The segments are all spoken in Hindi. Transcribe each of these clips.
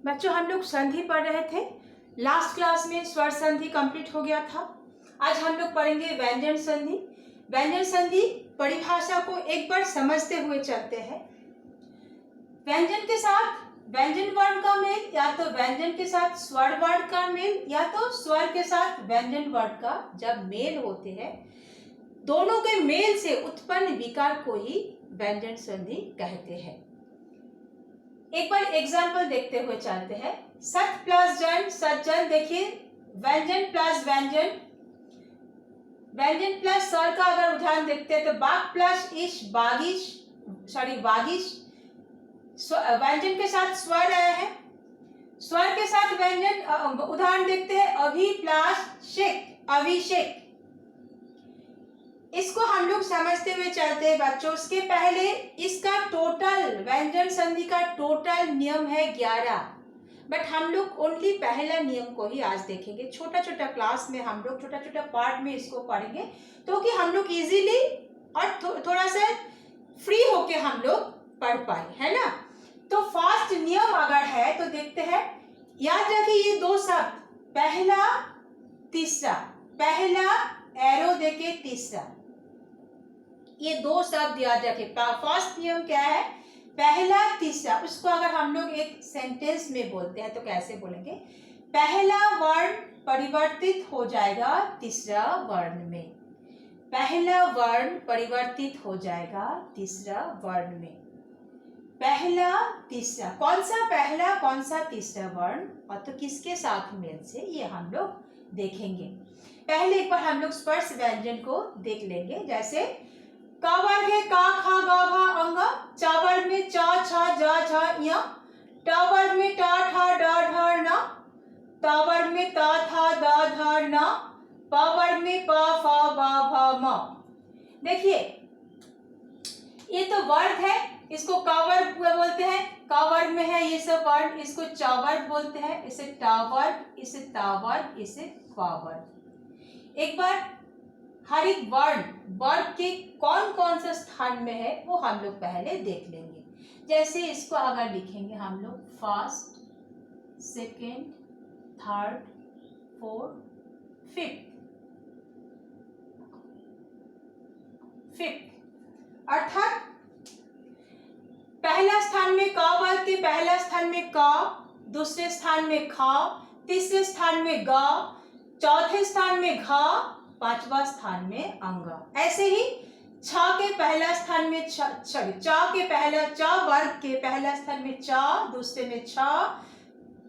बच्चों हम लोग संधि पढ़ रहे थे। लास्ट क्लास में स्वर संधि कंप्लीट हो गया था। आज हम लोग पढ़ेंगे व्यंजन संधि। व्यंजन संधि परिभाषा को एक बार समझते हुए चलते हैं। व्यंजन के साथ व्यंजन वर्ण का मेल, या तो व्यंजन के साथ स्वर वर्ण का मेल, या तो स्वर के साथ व्यंजन वर्ण का जब मेल होते हैं, दोनों के मेल से उत्पन्न विकार को ही व्यंजन संधि कहते हैं। एक बार एग्जाम्पल देखते हुए चलते हैं। सत प्लस जन, सज्जन। देखिए व्यंजन प्लस व्यंजन, व्यंजन प्लस स्वर का अगर उदाहरण देखते हैं तो बाग प्लस इश, बागिश, वागिश। व्यंजन के साथ स्वर आया है, स्वर के साथ व्यंजन उदाहरण देखते हैं अभि प्लस शेक, अभिषेक। इसको हम लोग समझते हुए चलते हैं बच्चों। उसके पहले इसका टोटल व्यंजन संधि का टोटल नियम है 11, बट हम लोग ओनली पहला नियम को ही आज देखेंगे। छोटा छोटा क्लास में हम लोग छोटा छोटा पार्ट में इसको पढ़ेंगे, तो कि हम लोग इजीली और थोड़ा सा फ्री होके हम लोग पढ़ पाए, है ना। तो फर्स्ट नियम अगर है तो देखते हैं। याद रखिए ये दो शब्द, पहला तीसरा, पहला एरो देके तीसरा, ये दो शब्द याद रखें। फर्स्ट नियम क्या है? पहला तीसरा। उसको अगर हम लोग एक सेंटेंस में बोलते हैं तो कैसे बोलेंगे? पहला वर्ण परिवर्तित हो जाएगा तीसरा वर्ण में, पहला वर्ण परिवर्तित हो जाएगा तीसरा वर्ण में, पहला तीसरा। कौन सा पहला कौन सा तीसरा वर्ण और तो किसके साथ मेल से, ये हम लोग देखेंगे। पहले एक बार हम लोग स्पर्श व्यंजन को देख लेंगे। जैसे का वर्ग है का खा गा घा अंगा, चा वर्ग में चा छा जा झा या, टा वर्ग में टा ठा डा ढा ना, ता वर्ग में ता था दा धा ना, पा वर्ग में पा फा बा भा मा। देखिए ये तो वर्ग है, इसको का वर्ग बोलते हैं। का वर्ग में है ये सब वर्ग, इसको चा वर्ग बोलते हैं, इसे टा वर्ग, इसे ता वर्ग, इसे फा वर्ग। एक बार हर एक वर्ग के कौन कौन सा स्थान में है वो हम लोग पहले देख लेंगे। जैसे इसको अगर लिखेंगे हम लोग first, second, third, fourth, fifth, अर्थात पहला स्थान में का वर्ग के पहला स्थान में का, दूसरे स्थान में खा, तीसरे स्थान में गा, चौथे स्थान में घा, पांचवा स्थान में अंगा। ऐसे ही छा के पहला स्थान में चा के पहला, चा वर्ग के पहला स्थान में चा, दूसरे में छा,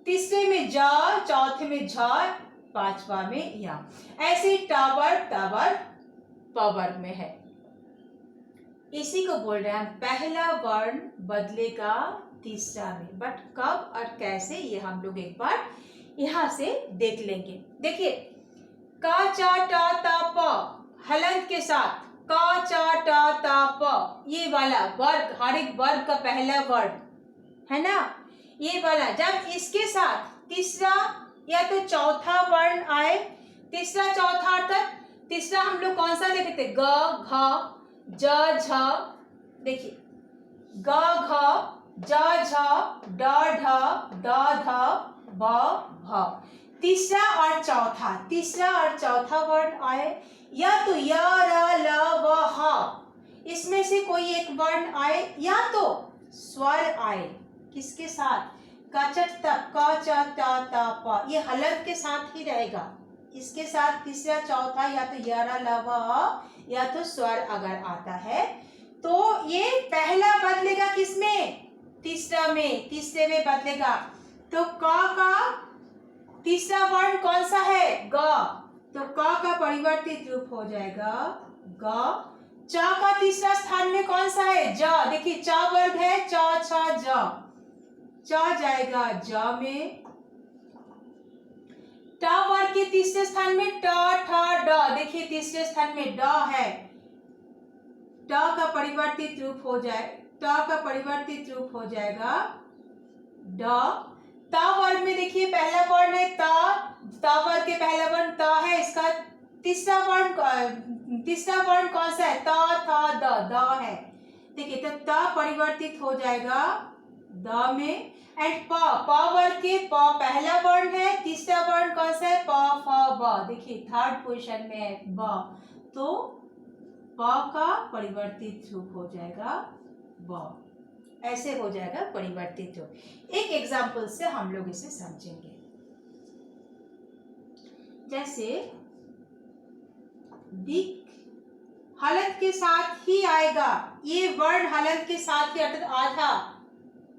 तीसरे में जा, चौथे में झा, पांचवा में या। ऐसे टा वर्ग प वर्ग में है। इसी को बोल रहे हैं हम पहला वर्ण बदलेगा तीसरा में, बट कब और कैसे ये हम लोग एक बार यहां से देख लेंगे। देखिए का चा टा ता प हलंत के साथ का चा टा ता प, ये वाला वर्ग हर एक वर्ग का पहला वर्ग है ना, ये वाला। जब इसके साथ तीसरा या तो चौथा वर्ण आए, तीसरा चौथा अर्थात तीसरा हम लोग कौन सा देखते? ग घ ज झ। देखिए ग घ ज झ ड ढ द ध ब भ। तीसरा और चौथा, तीसरा और चौथा वर्ण आए, या तो य र ल व ह, इसमें से कोई एक वर्ण आए, या तो स्वर आए। किसके साथ? कचट तप क च ट त प, ये हलंत के साथ ही रहेगा। इसके साथ तीसरा चौथा या तो य र ल व ह या तो स्वर अगर आता है तो ये पहला बदलेगा किसमें? तीसरा में, तीसरे में बदलेगा। तो क का तीसरा वर्ण कौन सा है? ग, तो क का परिवर्तित रूप हो जाएगा ग। च का तीसरा स्थान में कौन सा है? ज। देखिए च वर्ग है, च छ ज, च जाएगा ज में। ट वर्ग के तीसरे स्थान में ट ठ ड, देखिए तीसरे स्थान में ड है, ट का परिवर्तित रूप हो जाए, ट का परिवर्तित रूप हो जाएगा ड। ता वर्ग में देखिए पहला वर्ण है ता, ता वर्ग के पहला वर्ण ता है, इसका तीसरा वर्ण कौन सा है? ता था द है। देखिए तो ता परिवर्तित हो जाएगा द में। एंड प, वर्ड के प पहला वर्ण है, तीसरा वर्ण कौन सा है? प फ ब। देखिए थर्ड पोजीशन में है ब, तो प का परिवर्तित रूप हो जाएगा ब। ऐसे हो जाएगा परिवर्तित रूप। एक एग्जाम्पल से हम लोग इसे समझेंगे। जैसे दिक हलंत के साथ ही आएगा, ये वर्ड हलंत के साथ ही अर्थात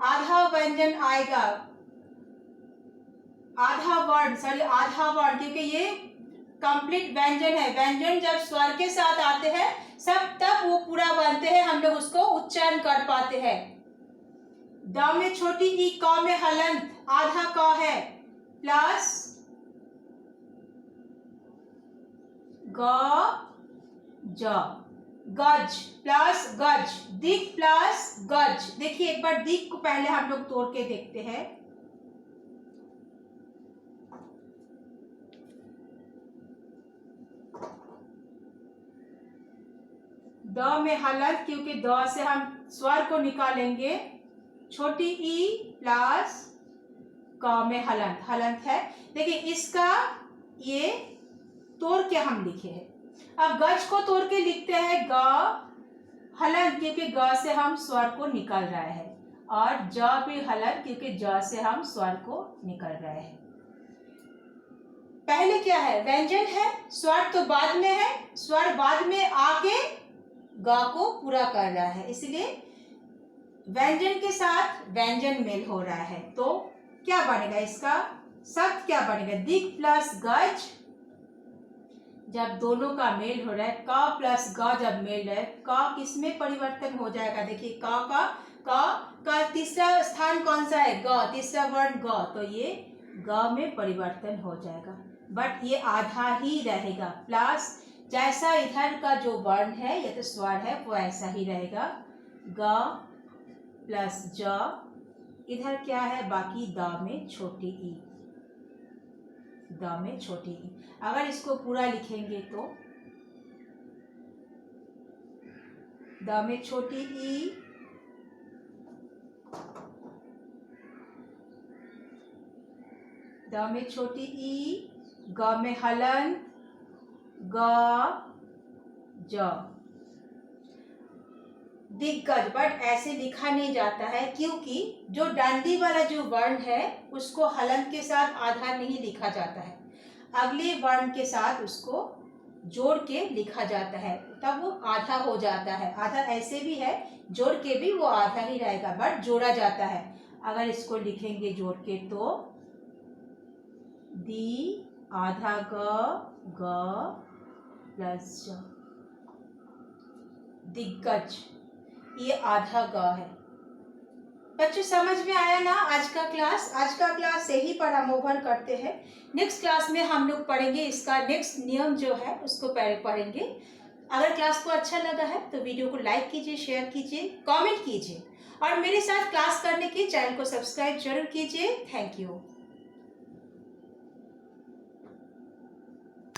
आधा व्यंजन आएगा, आधा वर्ण, क्योंकि ये कंप्लीट व्यंजन है। व्यंजन जब स्वर के साथ आते हैं सब तब वो पूरा बनते हैं, हम लोग उसको उच्चारण कर पाते हैं। द में छोटी ई, क में हलंत, आधा क है, प्लस ग ज, गज प्लस गज, दिक प्लस गज। देखिए एक बार दिक को पहले हम लोग तोड़ के देखते हैं। द में हलंत, क्योंकि द से हम स्वर को निकालेंगे, छोटी ई प्लस क में हलंत है। देखिए इसका ये तोड़ के हम लिखे हैं। अब गज को तोड़ के लिखते हैं ग हलंत, क्योंकि ग से हम स्वर को निकल रहे हैं, और ज भी हलंत, क्योंकि ज से हम स्वर को निकल रहे हैं। पहले क्या है? व्यंजन है, स्वर तो बाद में है, स्वर बाद में आके ग को पूरा कर रहा है, इसलिए व्यंजन के साथ व्यंजन मेल हो रहा है। तो क्या बनेगा? इसका शब्द क्या बनेगा? दिक प्लस गज। जब दोनों का मेल हो रहा है, क प्लस ग जब मेल है, क किसमें परिवर्तन हो जाएगा? देखिए का तीसरा स्थान कौन सा है? ग, तीसरा वर्ण ग, तो ये ग में परिवर्तन हो जाएगा, बट ये आधा ही रहेगा। प्लस जैसा इधर का जो वर्ण है या तो स्वर है वो ऐसा ही रहेगा, ग प्लस ज। इधर क्या है? बाकी द में छोटी ई, द में छोटी ई। अगर इसको पूरा लिखेंगे तो द में छोटी ई, द में छोटी ई, ग में हलंत, ग ज, दिग्गज। बट ऐसे लिखा नहीं जाता है, क्योंकि जो डांडी वाला जो वर्ण है उसको हलंत के साथ आधा नहीं लिखा जाता है, अगले वर्ण के साथ उसको जोड़ के लिखा जाता है, तब वो आधा हो जाता है। आधा ऐसे भी है, जोड़ के भी वो आधा ही रहेगा, बट जोड़ा जाता है। अगर इसको लिखेंगे जोड़ के तो दी आधा ग प्लस ज, दिग्गज, ये आधा ग है। बच्चों समझ में आया ना आज का क्लास? आज का क्लास यही पर हम ओवर करते हैं। नेक्स्ट क्लास में हम लोग पढ़ेंगे इसका नेक्स्ट नियम जो है उसको पढ़ेंगे। अगर क्लास को अच्छा लगा है तो वीडियो को लाइक कीजिए, शेयर कीजिए, कमेंट कीजिए, और मेरे साथ क्लास करने के चैनल को सब्सक्राइब जरूर कीजिए। Thank you.